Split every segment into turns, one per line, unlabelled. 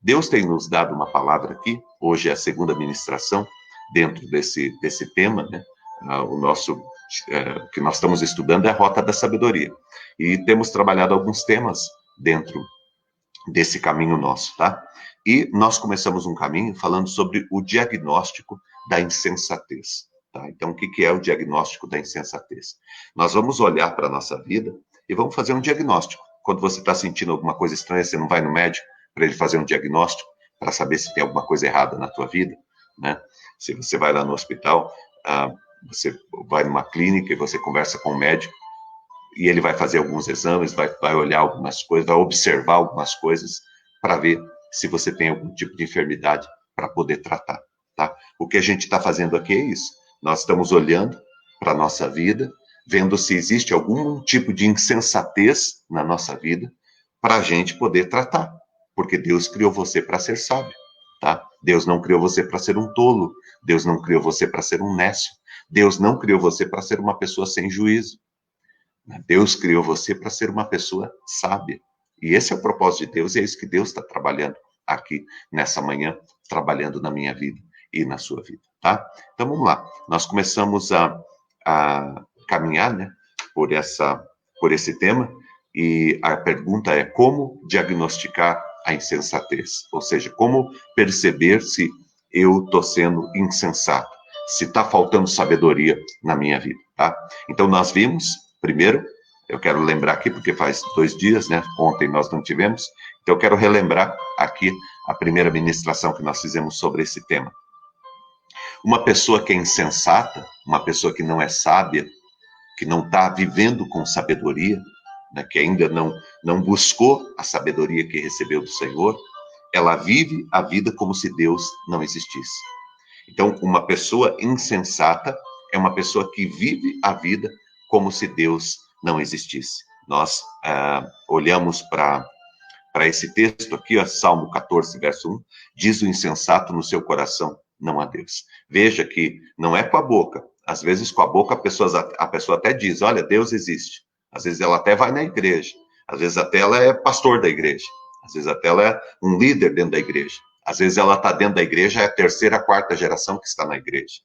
Deus tem nos dado uma palavra aqui, hoje é a segunda ministração dentro desse tema, né? O que nós estamos estudando é a Rota da Sabedoria. E temos trabalhado alguns temas dentro desse caminho nosso, tá? E nós começamos um caminho falando sobre o diagnóstico da insensatez, tá? Então, o que é o diagnóstico da insensatez? Nós vamos olhar para a nossa vida e vamos fazer um diagnóstico. Quando você está sentindo alguma coisa estranha, você não vai no médico para ele fazer um diagnóstico, para saber se tem alguma coisa errada na tua vida, né? Se você vai lá no hospital, você vai numa clínica e você conversa com o médico, e ele vai fazer alguns exames, vai olhar algumas coisas, vai observar algumas coisas para ver se você tem algum tipo de enfermidade para poder tratar, tá? O que a gente está fazendo aqui é isso. Nós estamos olhando para a nossa vida, vendo se existe algum tipo de insensatez na nossa vida para a gente poder tratar, porque Deus criou você para ser sábio, tá? Deus não criou você para ser um tolo, Deus não criou você para ser um nécio, Deus não criou você para ser uma pessoa sem juízo. Deus criou você para ser uma pessoa sábia. E esse é o propósito de Deus, e é isso que Deus está trabalhando aqui nessa manhã, trabalhando na minha vida e na sua vida, tá? Então vamos lá. Nós começamos a caminhar, né, por esse tema, e a pergunta é como diagnosticar a insensatez? Ou seja, como perceber se eu estou sendo insensato, se está faltando sabedoria na minha vida, tá? Então nós vimos. Primeiro, eu quero lembrar aqui, porque faz 2 dias, né? Ontem nós não tivemos, então eu quero relembrar aqui a primeira ministração que nós fizemos sobre esse tema. Uma pessoa que é insensata, uma pessoa que não é sábia, que não está vivendo com sabedoria, né, que ainda não buscou a sabedoria que recebeu do Senhor, ela vive a vida como se Deus não existisse. Então, uma pessoa insensata é uma pessoa que vive a vida como se Deus não existisse. Nós olhamos para esse texto aqui, ó, Salmo 14, verso 1, diz o insensato no seu coração, não há Deus. Veja que não é com a boca. Às vezes, com a boca, a pessoa até diz, olha, Deus existe. Às vezes, ela até vai na igreja. Às vezes, até ela é pastor da igreja. Às vezes, até ela é um líder dentro da igreja. Às vezes, ela está dentro da igreja, é a 3ª, 4ª geração que está na igreja.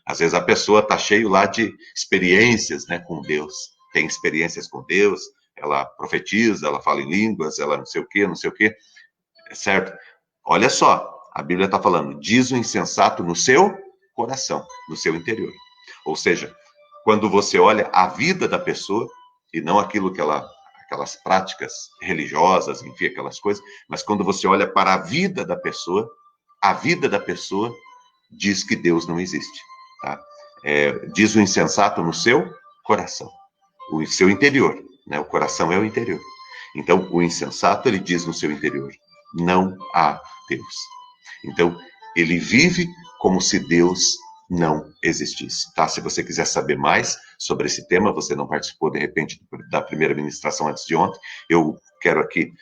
Às vezes a pessoa está cheio lá de experiências, né, com Deus. Tem experiências com Deus, ela profetiza, ela fala em línguas, ela não sei o quê, certo? Olha só, a Bíblia está falando, diz o insensato no seu coração, no seu interior. Ou seja, quando você olha a vida da pessoa, e não aquilo que aquelas práticas religiosas, enfim, aquelas coisas, mas quando você olha para a vida da pessoa diz que Deus não existe. Tá? Diz o insensato no seu coração, o seu interior, né? O coração é o interior. Então, o insensato, ele diz no seu interior, não há Deus. Então, ele vive como se Deus não existisse. Tá? Se você quiser saber mais sobre esse tema, você não participou, de repente, da primeira ministração antes de ontem, eu quero aqui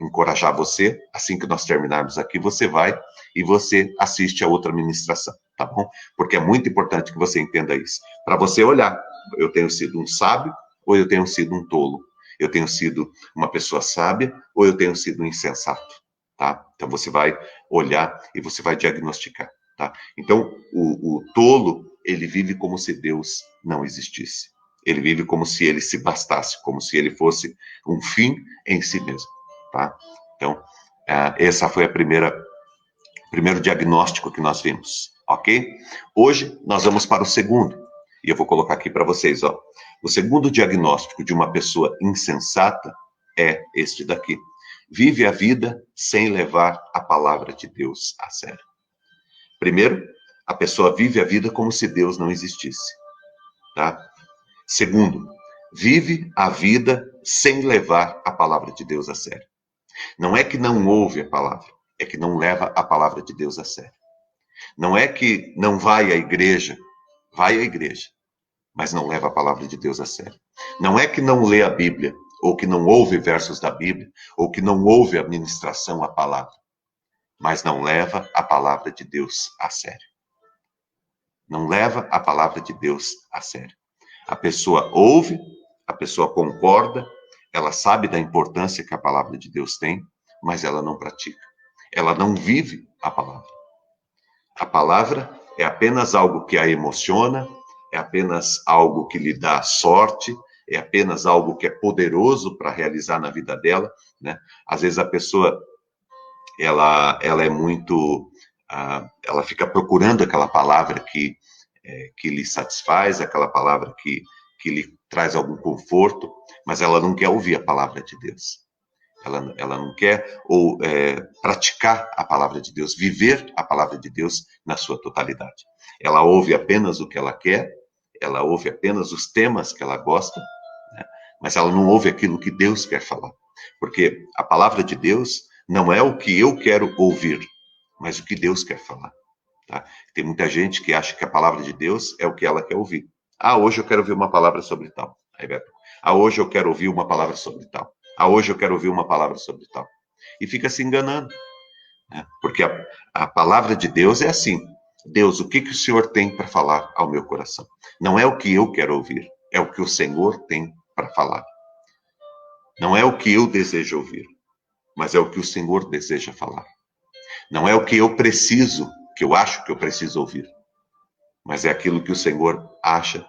encorajar você, assim que nós terminarmos aqui, você vai e você assiste a outra ministração, tá bom? Porque é muito importante que você entenda isso. Para você olhar, eu tenho sido um sábio ou eu tenho sido um tolo? Eu tenho sido uma pessoa sábia ou eu tenho sido um insensato? Tá? Então você vai olhar e você vai diagnosticar, tá? Então o tolo, ele vive como se Deus não existisse. Ele vive como se ele se bastasse, como se ele fosse um fim em si mesmo, tá? Então, essa foi primeiro diagnóstico que nós vimos, ok? Hoje nós vamos para o segundo, e eu vou colocar aqui para vocês, ó. O segundo diagnóstico de uma pessoa insensata é este daqui. Vive a vida sem levar a palavra de Deus a sério. Primeiro, a pessoa vive a vida como se Deus não existisse, tá? Segundo, vive a vida sem levar a palavra de Deus a sério. Não é que não ouve a palavra, é que não leva a palavra de Deus a sério. Não é que não vai à igreja, mas não leva a palavra de Deus a sério. Não é que não lê a Bíblia, ou que não ouve versos da Bíblia, ou que não ouve a ministração à palavra, mas não leva a palavra de Deus a sério. Não leva a palavra de Deus a sério. A pessoa ouve, a pessoa concorda, ela sabe da importância que a palavra de Deus tem, mas ela não pratica. Ela não vive a palavra. A palavra é apenas algo que a emociona, é apenas algo que lhe dá sorte, é apenas algo que é poderoso para realizar na vida dela, né? Às vezes a pessoa, ela é muito, ela fica procurando aquela palavra que lhe satisfaz, aquela palavra que lhe traz algum conforto, mas ela não quer ouvir a palavra de Deus. Ela não quer praticar a palavra de Deus, viver a palavra de Deus na sua totalidade. Ela ouve apenas o que ela quer, ela ouve apenas os temas que ela gosta, né? Mas ela não ouve aquilo que Deus quer falar. Porque a palavra de Deus não é o que eu quero ouvir, mas o que Deus quer falar. Tá? Tem muita gente que acha que a palavra de Deus é o que ela quer ouvir. Hoje eu quero ouvir uma palavra sobre tal. Hoje eu quero ouvir uma palavra sobre tal. Hoje eu quero ouvir uma palavra sobre tal. E fica se enganando. Né? Porque a palavra de Deus é assim. Deus, o que o Senhor tem para falar ao meu coração? Não é o que eu quero ouvir, é o que o Senhor tem para falar. Não é o que eu desejo ouvir, mas é o que o Senhor deseja falar. Não é o que eu preciso, que eu acho que eu preciso ouvir, mas é aquilo que o Senhor acha,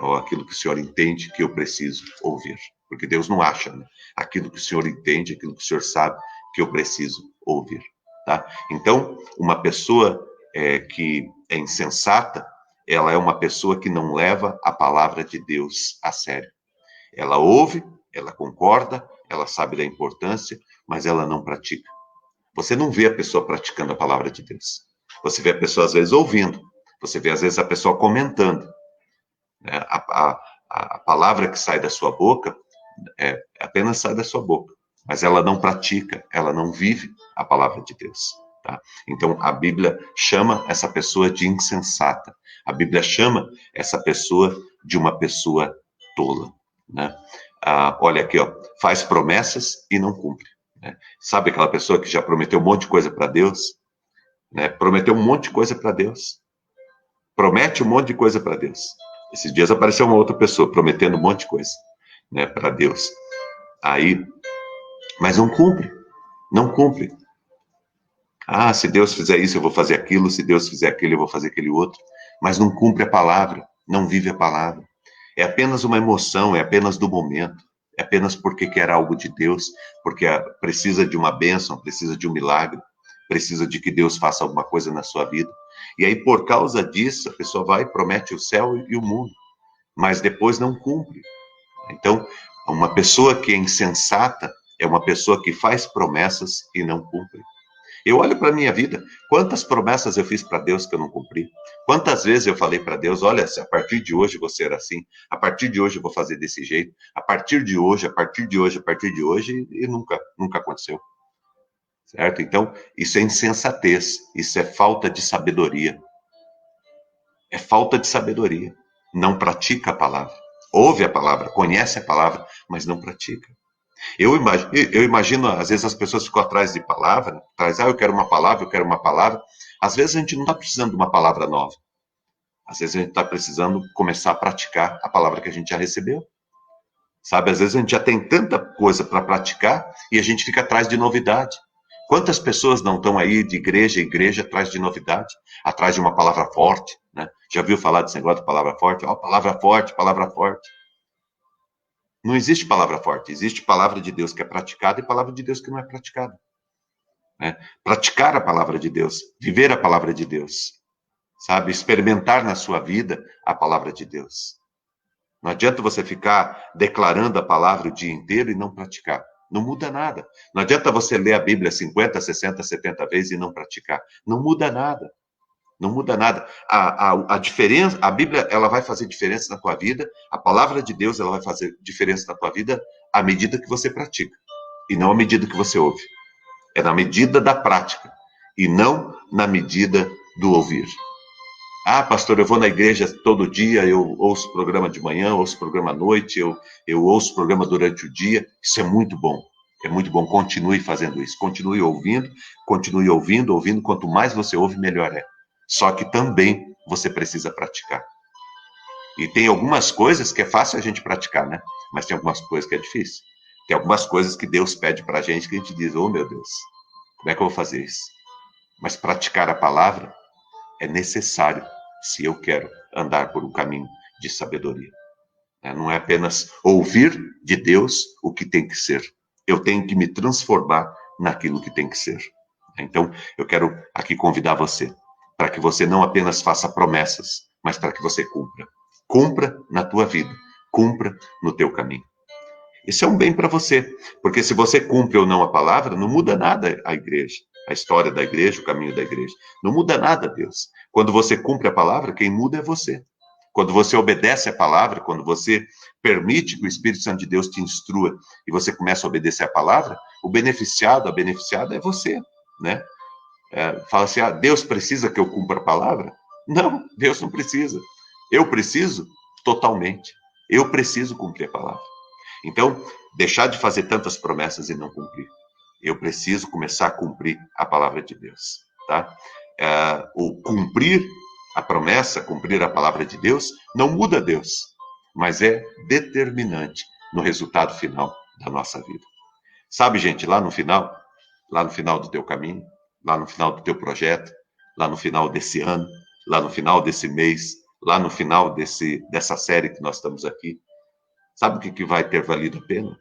ou aquilo que o Senhor entende que eu preciso ouvir. Porque Deus não acha, né? Aquilo que o Senhor entende, aquilo que o Senhor sabe que eu preciso ouvir. Tá? Então, uma pessoa que é insensata, ela é uma pessoa que não leva a palavra de Deus a sério. Ela ouve, ela concorda, ela sabe da importância, mas ela não pratica. Você não vê a pessoa praticando a palavra de Deus. Você vê a pessoa, às vezes, ouvindo. Você vê, às vezes, a pessoa comentando. Né? A palavra que sai da sua boca apenas sai da sua boca. Mas ela não pratica, ela não vive a palavra de Deus. Tá? Então, a Bíblia chama essa pessoa de insensata. A Bíblia chama essa pessoa de uma pessoa tola. Né? Olha aqui, ó, faz promessas e não cumpre. Né? Sabe aquela pessoa que já prometeu um monte de coisa para Deus? Né? Prometeu um monte de coisa para Deus. Promete um monte de coisa para Deus. Esses dias apareceu uma outra pessoa prometendo um monte de coisa, né, para Deus. Mas não cumpre. Não cumpre. Se Deus fizer isso, eu vou fazer aquilo. Se Deus fizer aquilo, eu vou fazer aquele outro. Mas não cumpre a palavra. Não vive a palavra. É apenas uma emoção, é apenas do momento. É apenas porque quer algo de Deus, porque precisa de uma bênção, precisa de um milagre, precisa de que Deus faça alguma coisa na sua vida. E aí, por causa disso, a pessoa vai e promete o céu e o mundo, mas depois não cumpre. Então, uma pessoa que é insensata é uma pessoa que faz promessas e não cumpre. Eu olho para a minha vida, quantas promessas eu fiz para Deus que eu não cumpri? Quantas vezes eu falei para Deus, olha, a partir de hoje eu vou ser assim, a partir de hoje eu vou fazer desse jeito, a partir de hoje, a partir de hoje, a partir de hoje, e nunca aconteceu. Certo? Então, isso é insensatez, isso é falta de sabedoria. É falta de sabedoria. Não pratica a palavra. Ouve a palavra, conhece a palavra, mas não pratica. Eu imagino, às vezes as pessoas ficam atrás de palavra, eu quero uma palavra, eu quero uma palavra. Às vezes a gente não está precisando de uma palavra nova. Às vezes a gente está precisando começar a praticar a palavra que a gente já recebeu. Sabe, às vezes a gente já tem tanta coisa para praticar e a gente fica atrás de novidade. Quantas pessoas não estão aí de igreja em igreja atrás de novidade, atrás de uma palavra forte, né? Já viu falar desse negócio de palavra forte? Palavra forte, palavra forte. Não existe palavra forte, existe palavra de Deus que é praticada e palavra de Deus que não é praticada. Né? Praticar a palavra de Deus, viver a palavra de Deus, sabe? Experimentar na sua vida a palavra de Deus. Não adianta você ficar declarando a palavra o dia inteiro e não praticar. Não muda nada. Não adianta você ler a Bíblia 50, 60, 70 vezes e não praticar. Não muda nada. Não muda nada. A diferença, a Bíblia, ela vai fazer diferença na tua vida, a palavra de Deus, ela vai fazer diferença na tua vida à medida que você pratica, e não à medida que você ouve. É na medida da prática, e não na medida do ouvir. Pastor, eu vou na igreja todo dia, eu ouço o programa de manhã, ouço o programa à noite, eu ouço o programa durante o dia. Isso é muito bom. É muito bom. Continue fazendo isso. Continue ouvindo. Quanto mais você ouve, melhor é. Só que também você precisa praticar. E tem algumas coisas que é fácil a gente praticar, né? Mas tem algumas coisas que é difícil. Tem algumas coisas que Deus pede para a gente que a gente diz, oh meu Deus, como é que eu vou fazer isso? Mas praticar a palavra é necessário se eu quero andar por um caminho de sabedoria. Não é apenas ouvir de Deus o que tem que ser. Eu tenho que me transformar naquilo que tem que ser. Então, eu quero aqui convidar você para que você não apenas faça promessas, mas para que você cumpra. Cumpra na tua vida, cumpra no teu caminho. Isso é um bem para você, porque se você cumpre ou não a palavra, não muda nada a igreja, a história da igreja, o caminho da igreja. Não muda nada, Deus. Quando você cumpre a palavra, quem muda é você. Quando você obedece a palavra, quando você permite que o Espírito Santo de Deus te instrua e você começa a obedecer a palavra, o beneficiado, a beneficiada é você, né? Fala assim, Deus precisa que eu cumpra a palavra? Não, Deus não precisa. Eu preciso totalmente. Eu preciso cumprir a palavra. Então, deixar de fazer tantas promessas e não cumprir. Eu preciso começar a cumprir a palavra de Deus, tá? O cumprir a promessa, cumprir a palavra de Deus, não muda Deus, mas é determinante no resultado final da nossa vida. Sabe, gente, lá no final do teu caminho, lá no final do teu projeto, lá no final desse ano, lá no final desse mês, lá no final dessa série que nós estamos aqui, sabe o que vai ter valido a pena?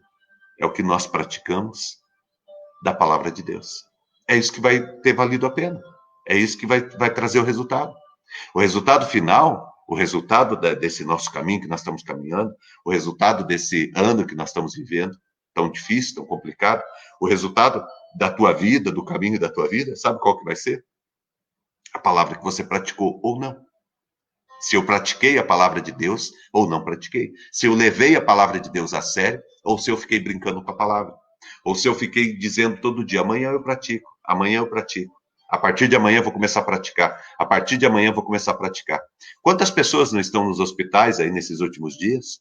É o que nós praticamos da palavra de Deus. É isso que vai ter valido a pena. É isso que vai trazer o resultado. O resultado final, o resultado desse nosso caminho que nós estamos caminhando, o resultado desse ano que nós estamos vivendo, tão difícil, tão complicado, o resultado da tua vida, do caminho da tua vida, sabe qual que vai ser? A palavra que você praticou ou não. Se eu pratiquei a palavra de Deus ou não pratiquei. Se eu levei a palavra de Deus a sério ou se eu fiquei brincando com a palavra. Ou se eu fiquei dizendo todo dia, amanhã eu pratico, amanhã eu pratico. A partir de amanhã eu vou começar a praticar. A partir de amanhã eu vou começar a praticar. Quantas pessoas não estão nos hospitais aí nesses últimos dias,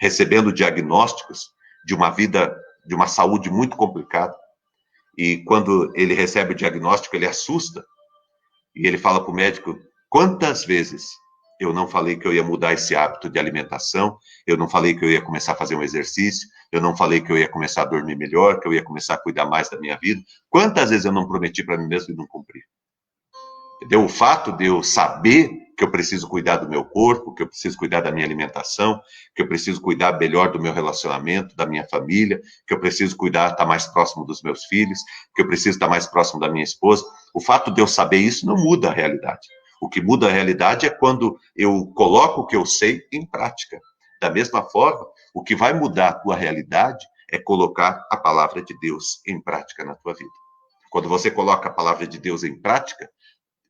recebendo diagnósticos de uma vida, de uma saúde muito complicada? E quando ele recebe o diagnóstico, ele assusta. E ele fala para o médico, quantas vezes eu não falei que eu ia mudar esse hábito de alimentação, eu não falei que eu ia começar a fazer um exercício, eu não falei que eu ia começar a dormir melhor, que eu ia começar a cuidar mais da minha vida. Quantas vezes eu não prometi para mim mesmo e não cumpri? Entendeu? O fato de eu saber que eu preciso cuidar do meu corpo, que eu preciso cuidar da minha alimentação, que eu preciso cuidar melhor do meu relacionamento, da minha família, que eu preciso cuidar, estar mais próximo dos meus filhos, que eu preciso estar mais próximo da minha esposa. O fato de eu saber isso não muda a realidade. O que muda a realidade é quando eu coloco o que eu sei em prática. Da mesma forma, o que vai mudar a tua realidade é colocar a palavra de Deus em prática na tua vida. Quando você coloca a palavra de Deus em prática,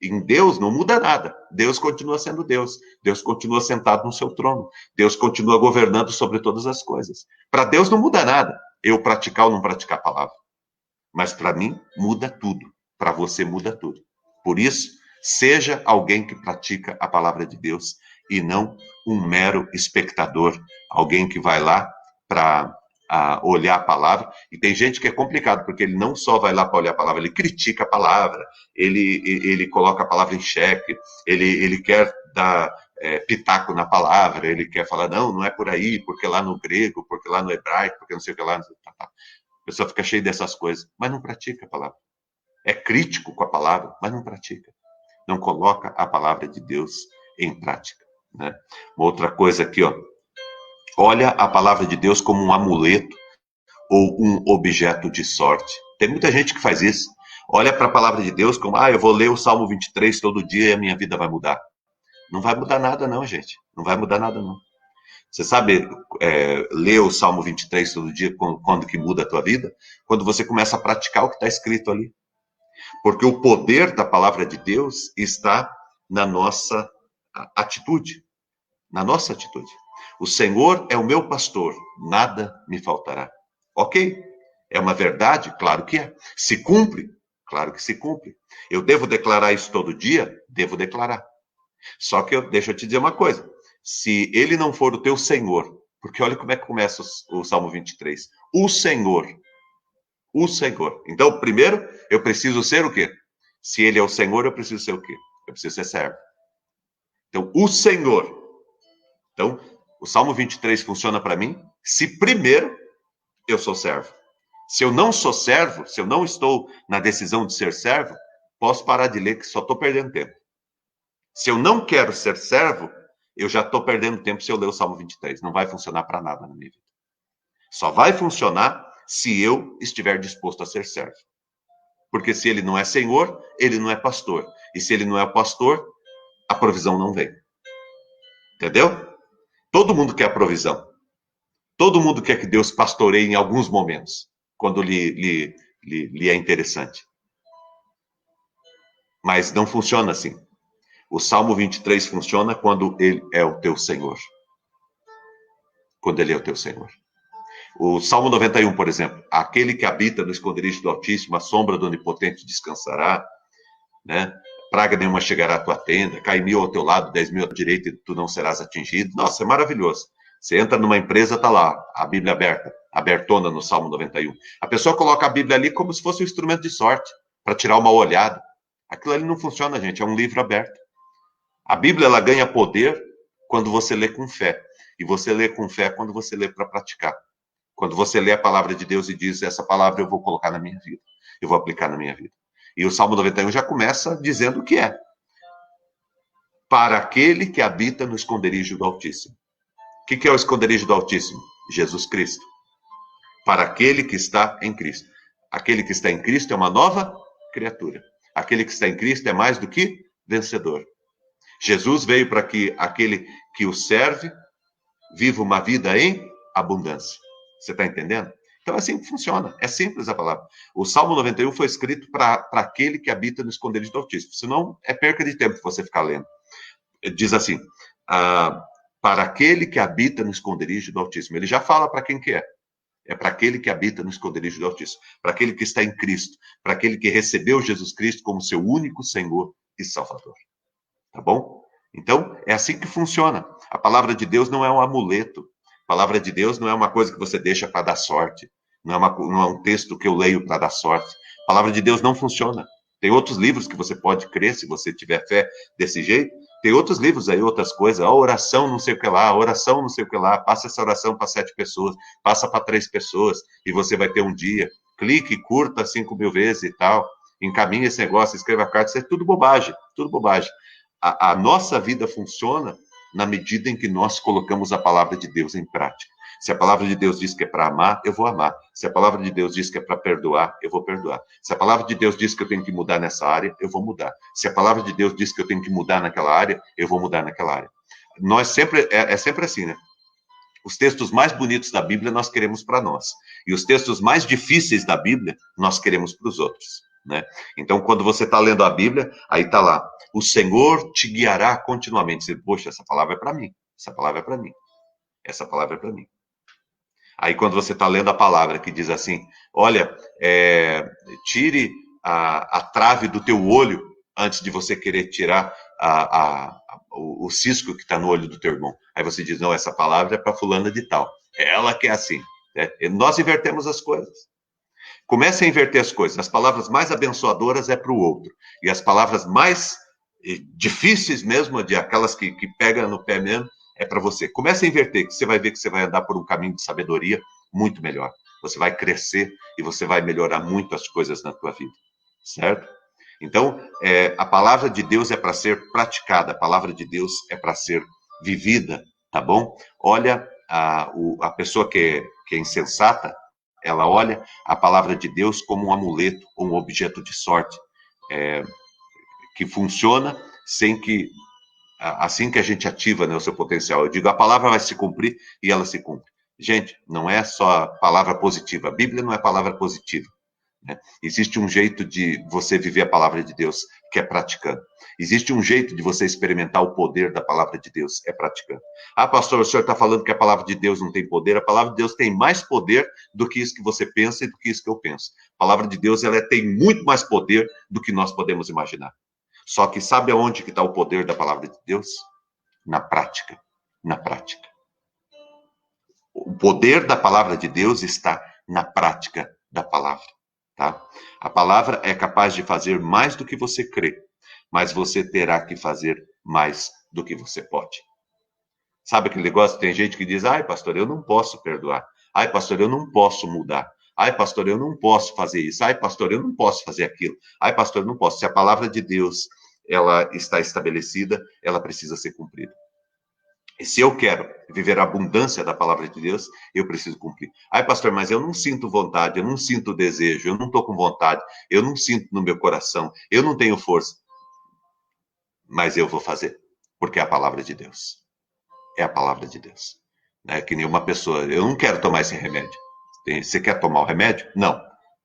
em Deus não muda nada. Deus continua sendo Deus. Deus continua sentado no seu trono. Deus continua governando sobre todas as coisas. Para Deus não muda nada. Eu praticar ou não praticar a palavra. Mas para mim muda tudo. Para você muda tudo. Por isso, seja alguém que pratica a palavra de Deus e não um mero espectador. Alguém que vai lá para olhar a palavra, e tem gente que é complicado, porque ele não só vai lá para olhar a palavra, ele critica a palavra, ele coloca a palavra em xeque, ele quer dar pitaco na palavra, ele quer falar, não é por aí, porque lá no grego, porque lá no hebraico, porque não sei o que lá, a pessoa fica cheia dessas coisas, mas não pratica a palavra. É crítico com a palavra, mas não pratica. Não coloca a palavra de Deus em prática. Né? Uma outra coisa aqui, ó. Olha a palavra de Deus como um amuleto ou um objeto de sorte. Tem muita gente que faz isso. Olha para a palavra de Deus como, eu vou ler o Salmo 23 todo dia e a minha vida vai mudar. Não vai mudar nada não, gente. Não vai mudar nada não. Você sabe ler o Salmo 23 todo dia, quando que muda a tua vida? Quando você começa a praticar o que está escrito ali. Porque o poder da palavra de Deus está na nossa atitude. Na nossa atitude. O Senhor é o meu pastor, nada me faltará. Ok? É uma verdade? Claro que é. Se cumpre? Claro que se cumpre. Eu devo declarar isso todo dia? Devo declarar. Só que deixa eu te dizer uma coisa. Se ele não for o teu Senhor, porque olha como é que começa o Salmo 23. O Senhor. O Senhor. Então, primeiro, eu preciso ser o quê? Se ele é o Senhor, eu preciso ser o quê? Eu preciso ser servo. Então, o Senhor. Então, o Salmo 23 funciona para mim se primeiro eu sou servo. Se eu não sou servo, se eu não estou na decisão de ser servo, posso parar de ler que só estou perdendo tempo. Se eu não quero ser servo, eu já estou perdendo tempo se eu ler o Salmo 23. Não vai funcionar para nada na minha vida. Só vai funcionar se eu estiver disposto a ser servo. Porque se ele não é senhor, ele não é pastor. E se ele não é pastor, a provisão não vem. Entendeu? Todo mundo quer a provisão. Todo mundo quer que Deus pastoreie em alguns momentos, quando lhe é interessante. Mas não funciona assim. O Salmo 23 funciona quando ele é o teu Senhor. Quando ele é o teu Senhor. O Salmo 91, por exemplo, aquele que habita no esconderijo do Altíssimo, a sombra do Onipotente descansará, né? Praga nenhuma chegará à tua tenda, cai 1.000 ao teu lado, 10.000 à tua direita, e tu não serás atingido. Nossa, é maravilhoso. Você entra numa empresa, tá lá, a Bíblia aberta, abertona no Salmo 91. A pessoa coloca a Bíblia ali como se fosse um instrumento de sorte, para tirar uma olhada. Aquilo ali não funciona, gente, é um livro aberto. A Bíblia, ela ganha poder quando você lê com fé. E você lê com fé quando você lê para praticar. Quando você lê a palavra de Deus e diz, essa palavra eu vou colocar na minha vida, eu vou aplicar na minha vida. E o Salmo 91 já começa dizendo o que é. Para aquele que habita no esconderijo do Altíssimo. O que é o esconderijo do Altíssimo? Jesus Cristo. Para aquele que está em Cristo. Aquele que está em Cristo é uma nova criatura. Aquele que está em Cristo é mais do que vencedor. Jesus veio para que aquele que o serve viva uma vida em abundância. Você está entendendo? Então é assim que funciona. É simples a palavra. O Salmo 91 foi escrito para aquele que habita no esconderijo do Altíssimo. Senão é perca de tempo você ficar lendo. Diz assim, para aquele que habita no esconderijo do Altíssimo. Ele já fala para quem que é. É para aquele que habita no esconderijo do Altíssimo. Para aquele que está em Cristo. Para aquele que recebeu Jesus Cristo como seu único Senhor e Salvador. Tá bom? Então, é assim que funciona. A palavra de Deus não é um amuleto. A palavra de Deus não é uma coisa que você deixa para dar sorte. Não é um texto que eu leio para dar sorte. A palavra de Deus não funciona. Tem outros livros que você pode crer, se você tiver fé desse jeito. Tem outros livros aí, outras coisas. A oração não sei o que lá, a oração não sei o que lá. Passa essa oração para 7 pessoas, passa para 3 pessoas, e você vai ter um dia. Clique, curta 5.000 vezes e tal. Encaminhe esse negócio, escreva a carta. Isso é tudo bobagem, tudo bobagem. A nossa vida funciona na medida em que nós colocamos a palavra de Deus em prática. Se a palavra de Deus diz que é para amar, eu vou amar. Se a palavra de Deus diz que é para perdoar, eu vou perdoar. Se a palavra de Deus diz que eu tenho que mudar nessa área, eu vou mudar. Se a palavra de Deus diz que eu tenho que mudar naquela área, eu vou mudar naquela área. Nós sempre, é sempre assim, né? Os textos mais bonitos da Bíblia nós queremos para nós. E os textos mais difíceis da Bíblia nós queremos para os outros. Né? Então, quando você está lendo a Bíblia, aí está lá, o Senhor te guiará continuamente. Você, poxa, essa palavra é para mim, essa palavra é para mim, essa palavra é para mim. Aí, quando você está lendo a palavra que diz assim, olha, tire a trave do teu olho antes de você querer tirar o cisco que está no olho do teu irmão. Aí você diz, não, essa palavra é para fulana de tal. É ela que é assim. Né? Nós invertemos as coisas. Comece a inverter as coisas. As palavras mais abençoadoras é para o outro. E as palavras mais difíceis mesmo, de aquelas que pegam no pé mesmo, é para você. Comece a inverter, que você vai ver que você vai andar por um caminho de sabedoria muito melhor. Você vai crescer e você vai melhorar muito as coisas na tua vida. Certo? Então, a palavra de Deus é para ser praticada. A palavra de Deus é para ser vivida. Tá bom? Olha, a pessoa que é insensata, ela olha a palavra de Deus como um amuleto, um objeto de sorte, que funciona sem que, assim que a gente ativa, né, o seu potencial. Eu digo, a palavra vai se cumprir e ela se cumpre. Gente, não é só palavra positiva. A Bíblia não é palavra positiva. Né? Existe um jeito de você viver a palavra de Deus, que é praticando. Existe um jeito de você experimentar o poder da palavra de Deus, é praticando. Ah, pastor, o senhor está falando que a palavra de Deus não tem poder? A palavra de Deus tem mais poder do que isso que você pensa e do que isso que eu penso. A palavra de Deus, ela tem muito mais poder do que nós podemos imaginar. Só que sabe aonde que está o poder da palavra de Deus? Na prática. Na prática. O poder da palavra de Deus está na prática da palavra. Tá? A palavra é capaz de fazer mais do que você crê, mas você terá que fazer mais do que você pode. Sabe aquele negócio? Tem gente que diz, ai, pastor, eu não posso perdoar. Ai, pastor, eu não posso mudar. Ai, pastor, eu não posso fazer isso. Ai, pastor, eu não posso fazer aquilo. Ai, pastor, eu não posso. Se a palavra de Deus, ela está estabelecida, ela precisa ser cumprida. E se eu quero viver a abundância da palavra de Deus, eu preciso cumprir. Ai, pastor, mas eu não sinto vontade, eu não sinto desejo, eu não estou com vontade, eu não sinto no meu coração, eu não tenho força. Mas eu vou fazer, porque é a palavra de Deus. É a palavra de Deus. É que nem uma pessoa, eu não quero tomar esse remédio. Você quer tomar o remédio? Não.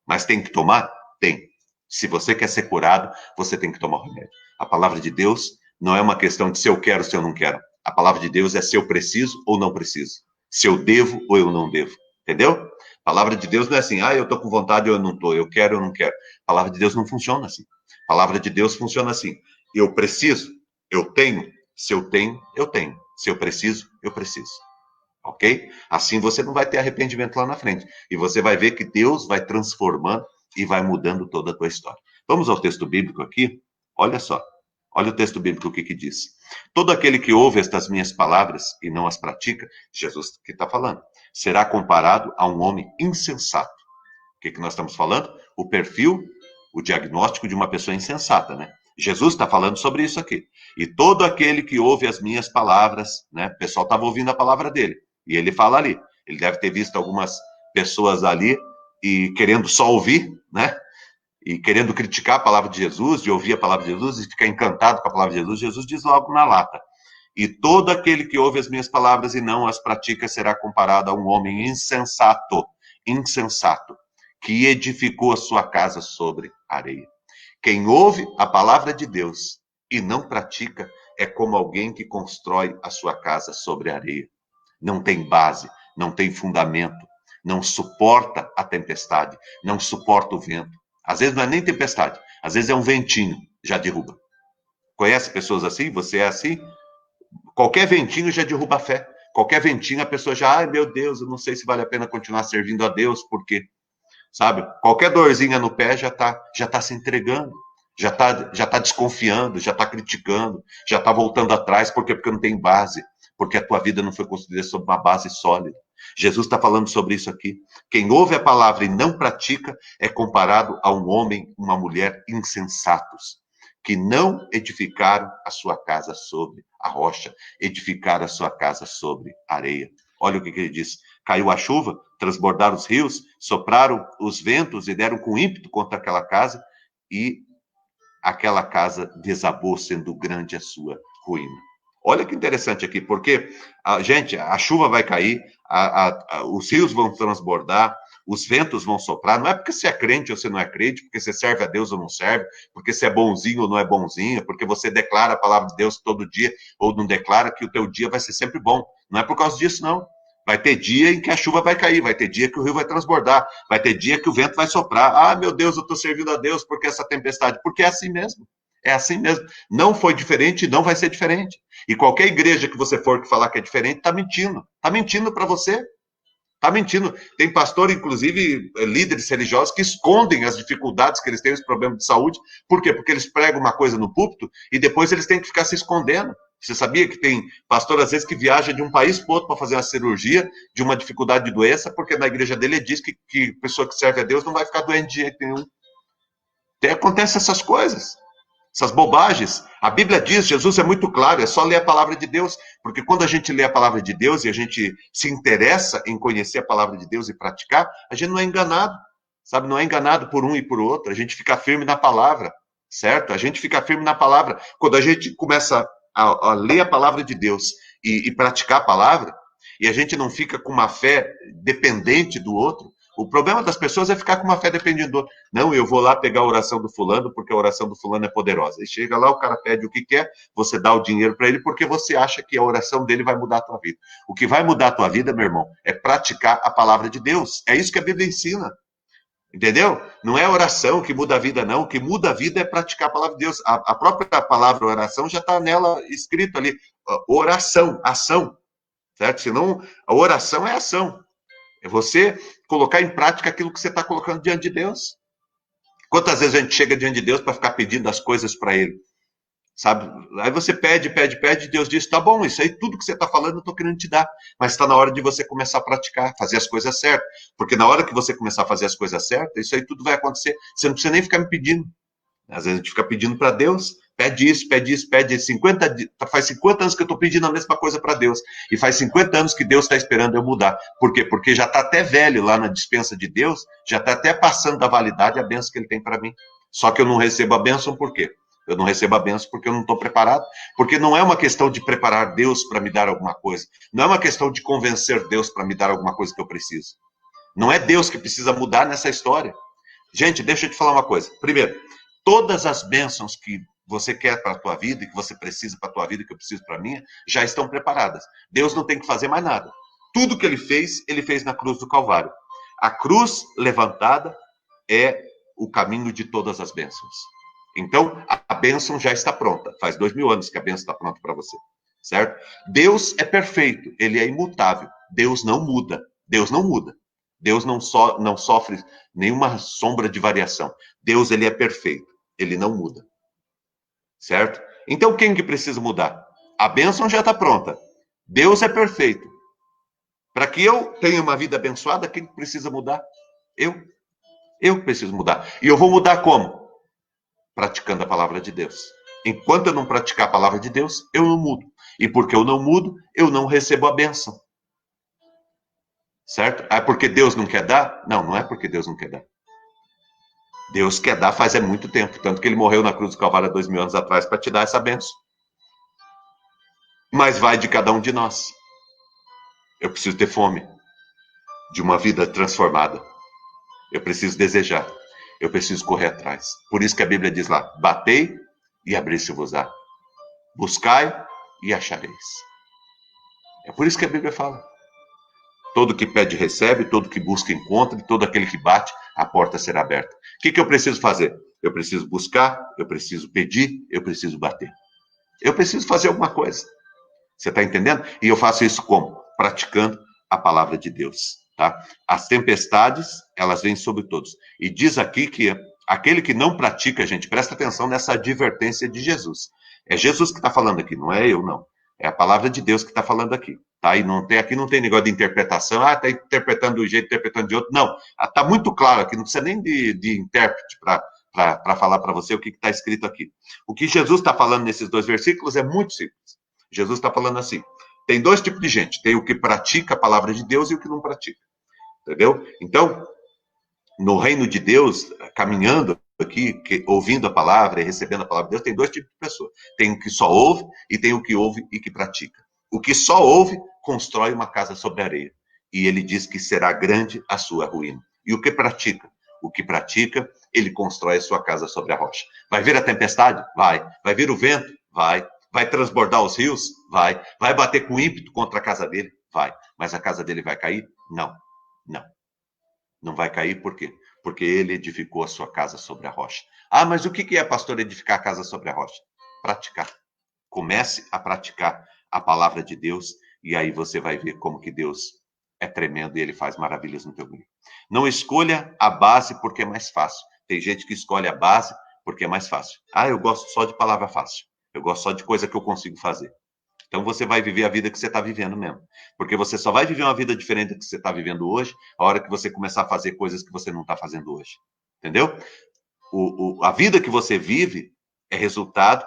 Mas tem que tomar? Tem. Se você quer ser curado, você tem que tomar o remédio. A palavra de Deus não é uma questão de se eu quero, se eu não quero. A palavra de Deus é se eu preciso ou não preciso. Se eu devo ou eu não devo. Entendeu? A palavra de Deus não é assim, eu tô com vontade ou eu não tô, eu quero ou eu não quero. A palavra de Deus não funciona assim. A palavra de Deus funciona assim. Eu preciso, eu tenho. Se eu tenho, eu tenho. Se eu preciso, eu preciso. Ok? Assim você não vai ter arrependimento lá na frente. E você vai ver que Deus vai transformando e vai mudando toda a tua história. Vamos ao texto bíblico aqui? Olha só. Olha o texto bíblico, o que diz. Todo aquele que ouve estas minhas palavras e não as pratica, Jesus que está falando, será comparado a um homem insensato. O que nós estamos falando? O perfil, o diagnóstico de uma pessoa insensata, né? Jesus está falando sobre isso aqui. E todo aquele que ouve as minhas palavras, né? O pessoal estava ouvindo a palavra dele. E ele fala ali. Ele deve ter visto algumas pessoas ali e querendo só ouvir, né? E querendo criticar a palavra de Jesus, de ouvir a palavra de Jesus e ficar encantado com a palavra de Jesus. Jesus diz logo na lata. E todo aquele que ouve as minhas palavras e não as pratica será comparado a um homem insensato, que edificou a sua casa sobre areia. Quem ouve a palavra de Deus e não pratica é como alguém que constrói a sua casa sobre areia. Não tem base, não tem fundamento, não suporta a tempestade, não suporta o vento. Às vezes não é nem tempestade, às vezes é um ventinho, já derruba. Conhece pessoas assim? Você é assim? Qualquer ventinho já derruba a fé. Qualquer ventinho a pessoa já, ai meu Deus, eu não sei se vale a pena continuar servindo a Deus, porque, sabe, qualquer dorzinha no pé já tá se entregando, já tá desconfiando, já tá criticando, já tá voltando atrás, por quê? Porque não tem base, porque a tua vida não foi construída sobre uma base sólida. Jesus está falando sobre isso aqui. Quem ouve a palavra e não pratica é comparado a um homem, uma mulher insensatos, que não edificaram a sua casa sobre a rocha, edificaram a sua casa sobre areia. Olha o que ele diz. Caiu a chuva, transbordaram os rios, sopraram os ventos e deram com ímpeto contra aquela casa, e aquela casa desabou, sendo grande a sua ruína. Olha que interessante aqui, porque, gente, a chuva vai cair, os rios vão transbordar, os ventos vão soprar. Não é porque você é crente ou você não é crente, porque você serve a Deus ou não serve, porque você é bonzinho ou não é bonzinho, porque você declara a palavra de Deus todo dia ou não declara, que o teu dia vai ser sempre bom. Não é por causa disso, não. Vai ter dia em que a chuva vai cair, vai ter dia que o rio vai transbordar, vai ter dia que o vento vai soprar. Ah, meu Deus, eu estou servindo a Deus porque essa tempestade. Porque é assim mesmo. É assim mesmo. Não foi diferente e não vai ser diferente. E qualquer igreja que você for que falar que é diferente, está mentindo. Está mentindo para você. Está mentindo. Tem pastor, inclusive, líderes religiosos que escondem as dificuldades que eles têm, os problemas de saúde. Por quê? Porque eles pregam uma coisa no púlpito e depois eles têm que ficar se escondendo. Você sabia que tem pastor, às vezes, que viaja de um país para outro para fazer uma cirurgia de uma dificuldade de doença, porque na igreja dele ele diz que pessoa que serve a Deus não vai ficar doente de jeito nenhum. Até acontecem essas coisas. Essas bobagens. A Bíblia diz, Jesus é muito claro, é só ler a palavra de Deus, porque quando a gente lê a palavra de Deus e a gente se interessa em conhecer a palavra de Deus e praticar, a gente não é enganado, sabe? Não é enganado por um e por outro, a gente fica firme na palavra, certo? A gente fica firme na palavra. Quando a gente começa a ler a palavra de Deus e praticar a palavra, e a gente não fica com uma fé dependente do outro. O problema das pessoas é ficar com uma fé dependendo do outro. Não, eu vou lá pegar a oração do fulano, porque a oração do fulano é poderosa. E chega lá, o cara pede o que quer, você dá o dinheiro para ele, porque você acha que a oração dele vai mudar a tua vida. O que vai mudar a tua vida, meu irmão, é praticar a palavra de Deus. É isso que a Bíblia ensina. Entendeu? Não é a oração que muda a vida, não. O que muda a vida é praticar a palavra de Deus. A própria palavra oração já está nela escrito ali. Oração, ação. Certo? Senão, a oração é ação. É você colocar em prática aquilo que você está colocando diante de Deus. Quantas vezes a gente chega diante de Deus para ficar pedindo as coisas para Ele? sabe? Aí você pede, pede, pede, Deus diz, tá bom, isso aí tudo que você está falando eu estou querendo te dar, mas está na hora de você começar a praticar, fazer as coisas certas, porque na hora que você começar a fazer as coisas certas, isso aí tudo vai acontecer, você não precisa nem ficar me pedindo. Às vezes a gente fica pedindo para Deus, pede isso, pede isso, pede 50, faz 50 anos que eu estou pedindo a mesma coisa para Deus, e faz 50 anos que Deus está esperando eu mudar. Por quê? Porque já está até velho lá na dispensa de Deus, já está até passando da validade a bênção que ele tem para mim. Só que eu não recebo a bênção por quê? Eu não recebo a bênção porque eu não estou preparado. Porque não é uma questão de preparar Deus para me dar alguma coisa. Não é uma questão de convencer Deus para me dar alguma coisa que eu preciso. Não é Deus que precisa mudar nessa história. Gente, deixa eu te falar uma coisa. Primeiro, todas as bênçãos que você quer para a tua vida e que você precisa para a tua vida e que eu preciso para a minha, já estão preparadas. Deus não tem que fazer mais nada. Tudo que ele fez na cruz do Calvário. A cruz levantada é o caminho de todas as bênçãos. Então, a bênção já está pronta. Faz 2000 anos que a bênção está pronta para você. Certo? Deus é perfeito, ele é imutável. Deus não muda. Deus não muda. Deus não sofre nenhuma sombra de variação. Deus, ele é perfeito. Ele não muda. Certo? Então, quem que precisa mudar? A bênção já está pronta. Deus é perfeito. Para que eu tenha uma vida abençoada, quem precisa mudar? Eu. Eu preciso mudar. E eu vou mudar como? Praticando a palavra de Deus. Enquanto eu não praticar a palavra de Deus, eu não mudo. E porque eu não mudo, eu não recebo a bênção. Certo? É porque Deus não quer dar? Não, não é porque Deus não quer dar. Deus quer dar faz muito tempo. Tanto que ele morreu na cruz do Calvário há 2000 anos atrás para te dar essa bênção. Mas vai de cada um de nós. Eu preciso ter fome de uma vida transformada. Eu preciso desejar. Eu preciso correr atrás. Por isso que a Bíblia diz lá, batei e abri-se-vos-á. Buscai e achareis. É por isso que a Bíblia fala. Todo que pede recebe, todo que busca encontra, e todo aquele que bate, a porta será aberta. O que eu preciso fazer? Eu preciso buscar, eu preciso pedir, eu preciso bater. Eu preciso fazer alguma coisa. Você está entendendo? E eu faço isso como? Praticando a palavra de Deus. Tá? As tempestades, elas vêm sobre todos. E diz aqui que aquele que não pratica, gente, presta atenção nessa advertência de Jesus. É Jesus que está falando aqui, não é eu, não. É a palavra de Deus que está falando aqui. Tá? E aqui não tem negócio de interpretação, está interpretando de um jeito, interpretando de outro. Não, está muito claro aqui, não precisa nem de intérprete para falar para você o que está escrito aqui. O que Jesus está falando nesses 2 versículos é muito simples. Jesus está falando assim, tem 2 tipos de gente, tem o que pratica a palavra de Deus e o que não pratica, entendeu? Então, no reino de Deus, caminhando aqui, ouvindo a palavra e recebendo a palavra de Deus, tem 2 tipos de pessoas, tem o que só ouve e tem o que ouve e que pratica. O que só ouve, constrói uma casa sobre a areia, e ele diz que será grande a sua ruína. E o que pratica? O que pratica, ele constrói a sua casa sobre a rocha. Vai vir a tempestade? Vai. Vai vir o vento? Vai. Vai transbordar os rios? Vai. Vai bater com ímpeto contra a casa dele? Vai. Mas a casa dele vai cair? Não. Não. Não vai cair por quê? Porque ele edificou a sua casa sobre a rocha. Ah, mas o que é, pastor, edificar a casa sobre a rocha? Praticar. Comece a praticar a palavra de Deus e aí você vai ver como que Deus é tremendo e ele faz maravilhas no teu meio. Não escolha a base porque é mais fácil. Tem gente que escolhe a base porque é mais fácil. Ah, eu gosto só de palavra fácil. Eu gosto só de coisa que eu consigo fazer. Então você vai viver a vida que você está vivendo mesmo. Porque você só vai viver uma vida diferente da que você está vivendo hoje, a hora que você começar a fazer coisas que você não está fazendo hoje. Entendeu? A vida que você vive é resultado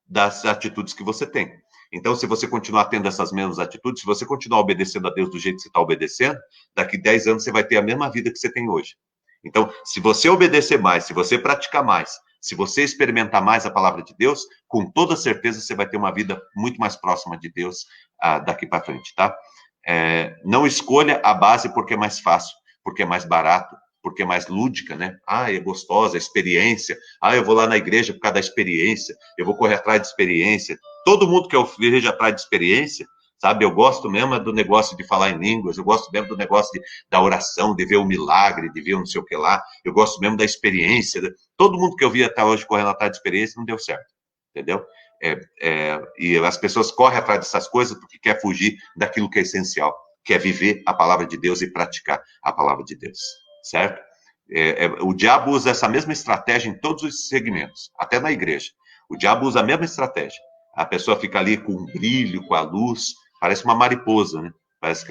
das atitudes que você tem. Então, se você continuar tendo essas mesmas atitudes, se você continuar obedecendo a Deus do jeito que você está obedecendo, daqui 10 anos você vai ter a mesma vida que você tem hoje. Então, se você obedecer mais, se você praticar mais, se você experimentar mais a palavra de Deus, com toda certeza você vai ter uma vida muito mais próxima de Deus daqui para frente, tá? Não escolha a base porque é mais fácil, porque é mais barato, porque é mais lúdica, né? Ah, é gostosa, a experiência. Ah, eu vou lá na igreja por causa da experiência. Eu vou correr atrás de experiência. Todo mundo que eu vejo atrás de experiência, sabe? Eu gosto mesmo do negócio de falar em línguas, eu gosto mesmo do negócio da oração, de ver o milagre, de ver não sei o que lá. Eu gosto mesmo da experiência. Todo mundo que eu vi até hoje correndo atrás de experiência não deu certo, entendeu? E as pessoas correm atrás dessas coisas porque quer fugir daquilo que é essencial, que é viver a palavra de Deus e praticar a palavra de Deus, certo? O diabo usa essa mesma estratégia em todos os segmentos, até na igreja. O diabo usa a mesma estratégia. A pessoa fica ali com um brilho, com a luz, parece uma mariposa, né? Parece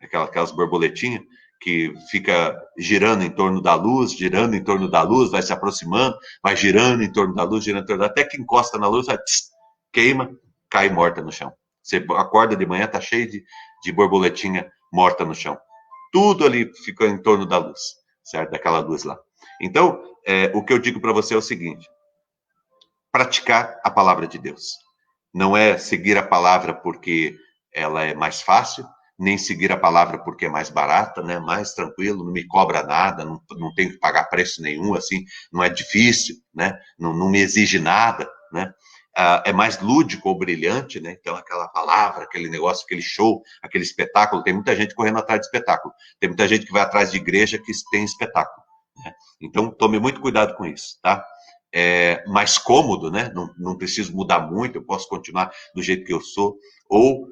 aquelas borboletinhas que fica girando em torno da luz, girando em torno da luz, vai se aproximando, vai girando em torno da luz, girando em torno da luz, até que encosta na luz, vai, queima, cai morta no chão. Você acorda de manhã, tá cheio de borboletinha morta no chão. Tudo ali fica em torno da luz, certo? Daquela luz lá. Então, o que eu digo para você é o seguinte: praticar a palavra de Deus. Não é seguir a palavra porque ela é mais fácil, nem seguir a palavra porque é mais barata, né? Mais tranquilo, não me cobra nada, não tenho que pagar preço nenhum, assim, não é difícil, né? Não me exige nada, né? É mais lúdico ou brilhante, né? Então, aquela palavra, aquele negócio, aquele show, aquele espetáculo. Tem muita gente correndo atrás de espetáculo. Tem muita gente que vai atrás de igreja que tem espetáculo, né? Então, tome muito cuidado com isso, tá? É mais cômodo, né? Não preciso mudar muito, eu posso continuar do jeito que eu sou, ou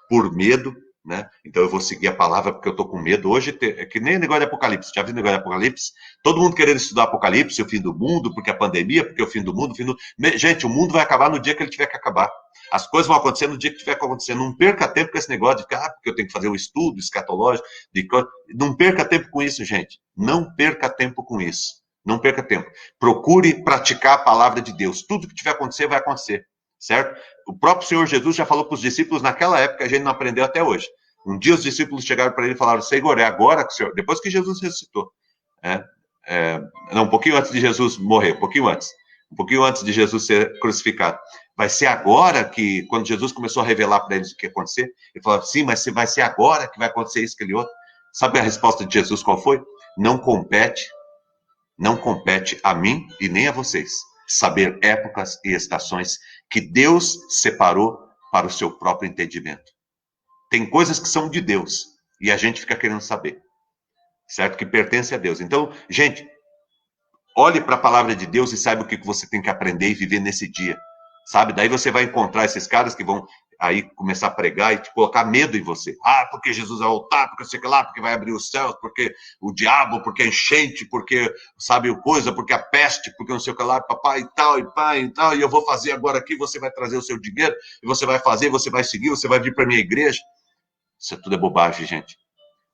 por medo, né? Então eu vou seguir a palavra porque eu estou com medo. Hoje, é que nem negócio de Apocalipse. Já viu negócio de Apocalipse? Todo mundo querendo estudar Apocalipse, o fim do mundo, porque a pandemia, porque o fim do mundo, Gente, o mundo vai acabar no dia que ele tiver que acabar. As coisas vão acontecer no dia que tiver que acontecer. Não perca tempo com esse negócio de ficar, porque eu tenho que fazer um estudo escatológico. Não perca tempo com isso, gente. Não perca tempo com isso. Não perca tempo. Procure praticar a palavra de Deus. Tudo que tiver acontecer, vai acontecer. Certo? O próprio Senhor Jesus já falou para os discípulos naquela época, a gente não aprendeu até hoje. Um dia os discípulos chegaram para ele e falaram: Senhor, é agora que o Senhor... Depois que Jesus ressuscitou. Não, um pouquinho antes de Jesus morrer, um pouquinho antes de Jesus ser crucificado. Vai ser agora que, quando Jesus começou a revelar para eles o que ia acontecer, ele falou: sim, mas vai ser agora que vai acontecer isso, aquele outro. Sabe a resposta de Jesus qual foi? Não compete a mim e nem a vocês saber épocas e estações que Deus separou para o seu próprio entendimento. Tem coisas que são de Deus e a gente fica querendo saber, certo? Que pertence a Deus. Então, gente, olhe para a palavra de Deus e saiba o que você tem que aprender e viver nesse dia, sabe? Daí você vai encontrar esses caras que vão aí começar a pregar e te colocar medo em você. Porque Jesus vai voltar, porque sei lá, porque vai abrir os céus, porque o diabo, porque a enchente, porque sabe o coisa, porque a peste, porque não sei o que lá, papai e tal, e pai e tal, e eu vou fazer agora aqui, você vai trazer o seu dinheiro, e você vai fazer, você vai seguir, você vai vir para minha igreja. Isso tudo é bobagem, gente.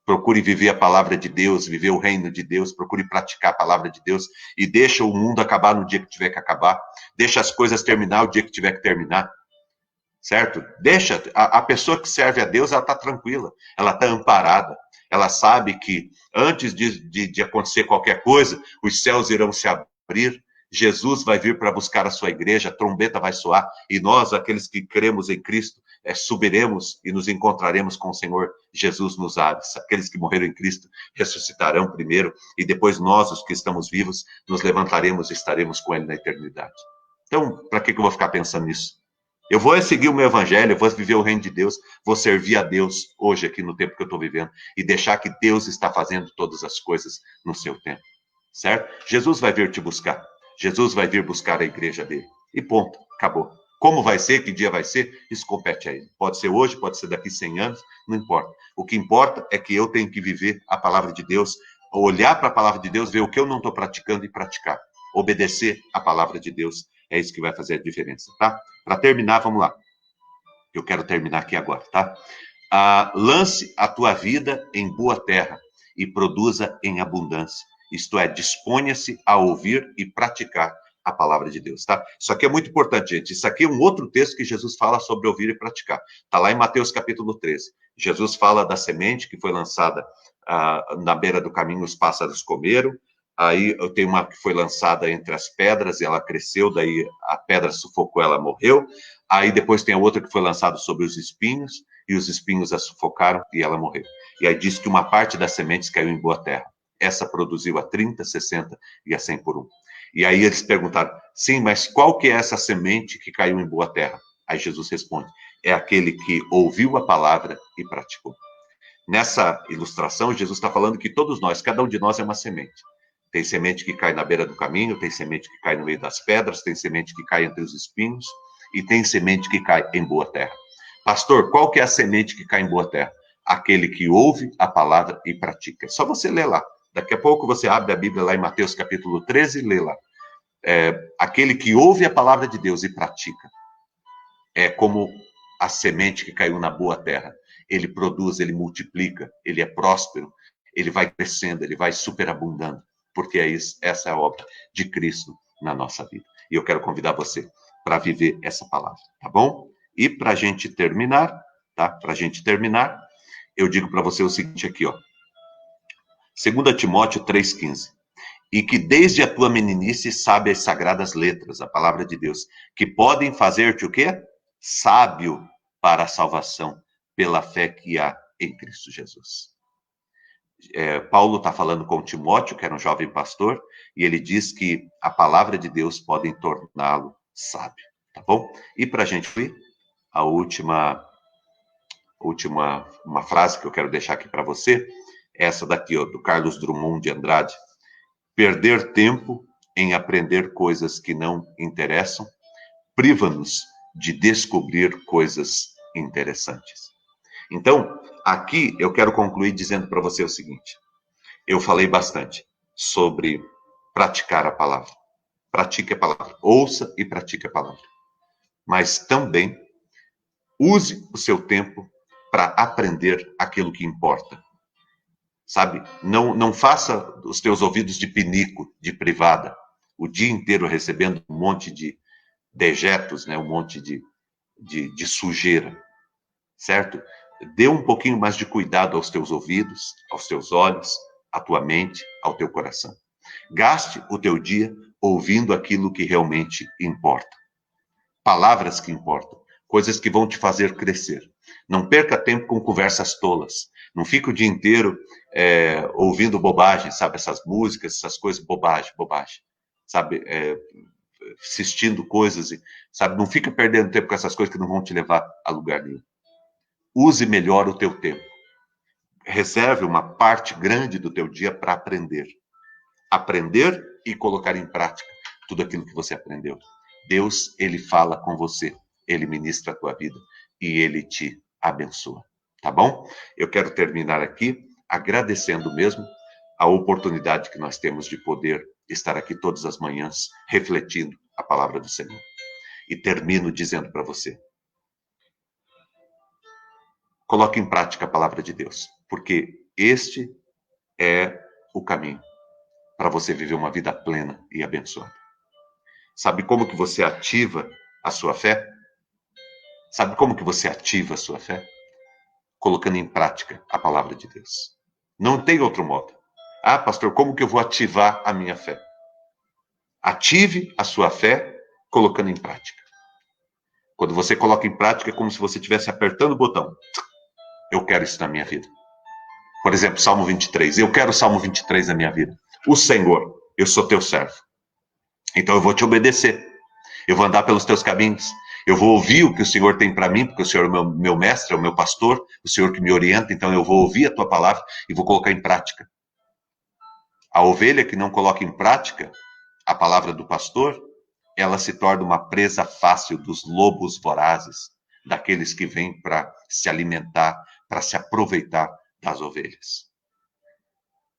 Procure viver a palavra de Deus, viver o reino de Deus, procure praticar a palavra de Deus e deixa o mundo acabar no dia que tiver que acabar, deixa as coisas terminar o dia que tiver que terminar. Certo? Deixa, a pessoa que serve a Deus, ela está tranquila, ela está amparada, ela sabe que antes de acontecer qualquer coisa, os céus irão se abrir, Jesus vai vir para buscar a sua igreja, a trombeta vai soar, e nós, aqueles que cremos em Cristo, subiremos e nos encontraremos com o Senhor Jesus nos ares. Aqueles que morreram em Cristo ressuscitarão primeiro, e depois nós, os que estamos vivos, nos levantaremos e estaremos com Ele na eternidade. Então, para que eu vou ficar pensando nisso? Eu vou seguir o meu evangelho, eu vou viver o reino de Deus, vou servir a Deus hoje aqui no tempo que eu estou vivendo e deixar que Deus está fazendo todas as coisas no seu tempo, certo? Jesus vai vir te buscar, Jesus vai vir buscar a igreja dele e ponto, acabou. Como vai ser, que dia vai ser, isso compete a ele. Pode ser hoje, pode ser daqui 100 anos, não importa. O que importa é que eu tenho que viver a palavra de Deus, olhar para a palavra de Deus, ver o que eu não estou praticando e praticar. Obedecer a palavra de Deus. É isso que vai fazer a diferença, tá? Para terminar, vamos lá. Eu quero terminar aqui agora, tá? Lance a tua vida em boa terra e produza em abundância. Isto é, disponha-se a ouvir e praticar a palavra de Deus, tá? Isso aqui é muito importante, gente. Isso aqui é um outro texto que Jesus fala sobre ouvir e praticar. Está lá em Mateus capítulo 13. Jesus fala da semente que foi lançada na beira do caminho, os pássaros comeram. Aí eu tenho uma que foi lançada entre as pedras e ela cresceu, daí a pedra sufocou, ela morreu. Aí depois tem a outra que foi lançada sobre os espinhos, e os espinhos a sufocaram e ela morreu. E aí diz que uma parte das sementes caiu em boa terra. Essa produziu a 30, 60 e a 100 por um. E aí eles perguntaram, sim, mas qual que é essa semente que caiu em boa terra? Aí Jesus responde, é aquele que ouviu a palavra e praticou. Nessa ilustração, Jesus está falando que todos nós, cada um de nós é uma semente. Tem semente que cai na beira do caminho, tem semente que cai no meio das pedras, tem semente que cai entre os espinhos e tem semente que cai em boa terra. Pastor, qual que é a semente que cai em boa terra? Aquele que ouve a palavra e pratica. É só você ler lá. Daqui a pouco você abre a Bíblia lá em Mateus capítulo 13 e lê lá. aquele que ouve a palavra de Deus e pratica, é como a semente que caiu na boa terra. Ele produz, ele multiplica, ele é próspero, ele vai crescendo, ele vai superabundando, porque essa é a obra de Cristo na nossa vida. E eu quero convidar você para viver essa palavra, tá bom? E para a gente terminar, tá? Para a gente terminar, eu digo para você o seguinte aqui, ó. 2 Timóteo 3,15. E que desde a tua meninice sabe as sagradas letras, a palavra de Deus, que podem fazer-te o quê? Sábio para a salvação, pela fé que há em Cristo Jesus. Paulo está falando com Timóteo, que era um jovem pastor, e ele diz que a palavra de Deus pode torná-lo sábio, tá bom? E para a gente ver, a última uma frase que eu quero deixar aqui para você, essa daqui, ó, do Carlos Drummond de Andrade. Perder tempo em aprender coisas que não interessam priva-nos de descobrir coisas interessantes. Então, aqui eu quero concluir dizendo para você o seguinte. Eu falei bastante sobre praticar a palavra. Pratique a palavra. Ouça e pratique a palavra. Mas também use o seu tempo para aprender aquilo que importa. Sabe? Não faça os teus ouvidos de pinico, de privada, o dia inteiro recebendo um monte de dejetos, né? Um monte de sujeira, certo? Dê um pouquinho mais de cuidado aos teus ouvidos, aos teus olhos, à tua mente, ao teu coração. Gaste o teu dia ouvindo aquilo que realmente importa. Palavras que importam, coisas que vão te fazer crescer. Não perca tempo com conversas tolas. Não fique o dia inteiro ouvindo bobagem, sabe? Essas músicas, essas coisas, bobagem. Sabe? Assistindo coisas, sabe? Não fica perdendo tempo com essas coisas que não vão te levar a lugar nenhum. Use melhor o teu tempo. Reserve uma parte grande do teu dia para aprender. Aprender e colocar em prática tudo aquilo que você aprendeu. Deus, ele fala com você, ele ministra a tua vida e ele te abençoa, tá bom? Eu quero terminar aqui agradecendo mesmo a oportunidade que nós temos de poder estar aqui todas as manhãs refletindo a palavra do Senhor. E termino dizendo para você, coloque em prática a palavra de Deus, porque este é o caminho para você viver uma vida plena e abençoada. Sabe como que você ativa a sua fé? Sabe como que você ativa a sua fé? Colocando em prática a palavra de Deus. Não tem outro modo. Ah, pastor, como que eu vou ativar a minha fé? Ative a sua fé colocando em prática. Quando você coloca em prática, é como se você estivesse apertando o botão. Eu quero isso na minha vida. Por exemplo, Salmo 23. Eu quero o Salmo 23 na minha vida. O Senhor, eu sou teu servo. Então eu vou te obedecer. Eu vou andar pelos teus caminhos. Eu vou ouvir o que o Senhor tem para mim, porque o Senhor é o meu mestre, é o meu pastor, o Senhor que me orienta, então eu vou ouvir a tua palavra e vou colocar em prática. A ovelha que não coloca em prática a palavra do pastor, ela se torna uma presa fácil dos lobos vorazes, daqueles que vêm para se alimentar, para se aproveitar das ovelhas.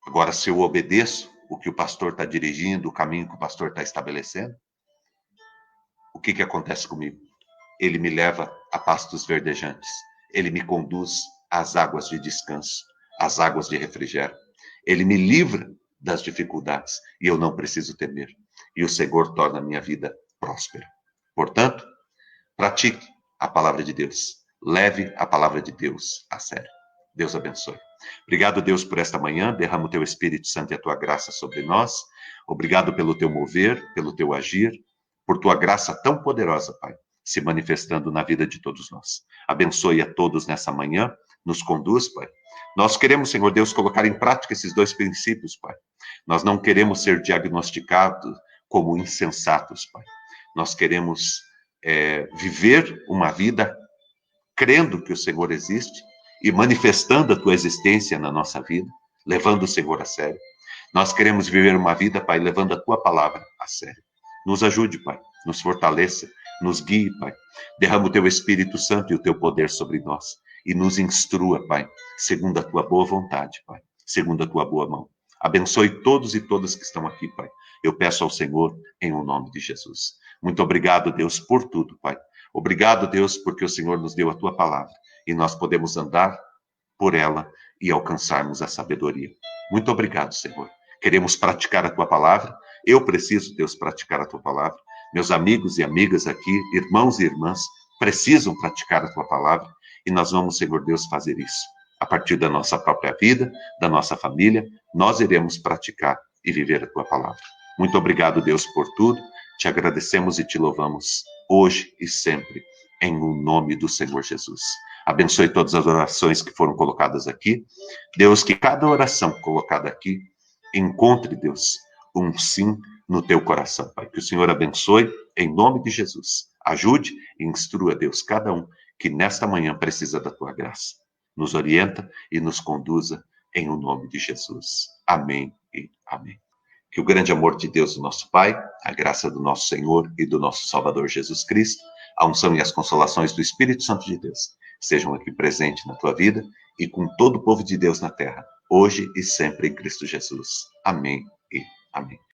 Agora, se eu obedeço o que o pastor está dirigindo, o caminho que o pastor está estabelecendo, o que acontece comigo? Ele me leva a pastos verdejantes. Ele me conduz às águas de descanso, às águas de refrigério. Ele me livra das dificuldades e eu não preciso temer. E o Senhor torna a minha vida próspera. Portanto, pratique a palavra de Deus. Leve a palavra de Deus a sério. Deus abençoe. Obrigado, Deus, por esta manhã. Derrama o teu Espírito Santo e a tua graça sobre nós. Obrigado pelo teu mover, pelo teu agir, por tua graça tão poderosa, Pai, se manifestando na vida de todos nós. Abençoe a todos nessa manhã, nos conduz, Pai. Nós queremos, Senhor Deus, colocar em prática esses dois princípios, Pai. Nós não queremos ser diagnosticados como insensatos, Pai. Nós queremos viver uma vida crendo que o Senhor existe e manifestando a tua existência na nossa vida, levando o Senhor a sério. Nós queremos viver uma vida, Pai, levando a tua palavra a sério. Nos ajude, Pai, nos fortaleça, nos guie, Pai. Derrama o teu Espírito Santo e o teu poder sobre nós. E nos instrua, Pai, segundo a tua boa vontade, Pai, segundo a tua boa mão. Abençoe todos e todas que estão aqui, Pai. Eu peço ao Senhor em o nome de Jesus. Muito obrigado, Deus, por tudo, Pai. Obrigado, Deus, porque o Senhor nos deu a tua palavra e nós podemos andar por ela e alcançarmos a sabedoria. Muito obrigado, Senhor. Queremos praticar a tua palavra. Eu preciso, Deus, praticar a tua palavra. Meus amigos e amigas aqui, irmãos e irmãs, precisam praticar a tua palavra e nós vamos, Senhor Deus, fazer isso. A partir da nossa própria vida, da nossa família, nós iremos praticar e viver a tua palavra. Muito obrigado, Deus, por tudo. Te agradecemos e te louvamos hoje e sempre, em o nome do Senhor Jesus. Abençoe todas as orações que foram colocadas aqui. Deus, que cada oração colocada aqui encontre, Deus, um sim no teu coração, Pai. Que o Senhor abençoe em nome de Jesus. Ajude e instrua, Deus, cada um que nesta manhã precisa da tua graça. Nos orienta e nos conduza em o nome de Jesus. Amém e amém. Que o grande amor de Deus, o nosso Pai, a graça do nosso Senhor e do nosso Salvador Jesus Cristo, a unção e as consolações do Espírito Santo de Deus sejam aqui presentes na tua vida e com todo o povo de Deus na terra, hoje e sempre em Cristo Jesus. Amém e amém.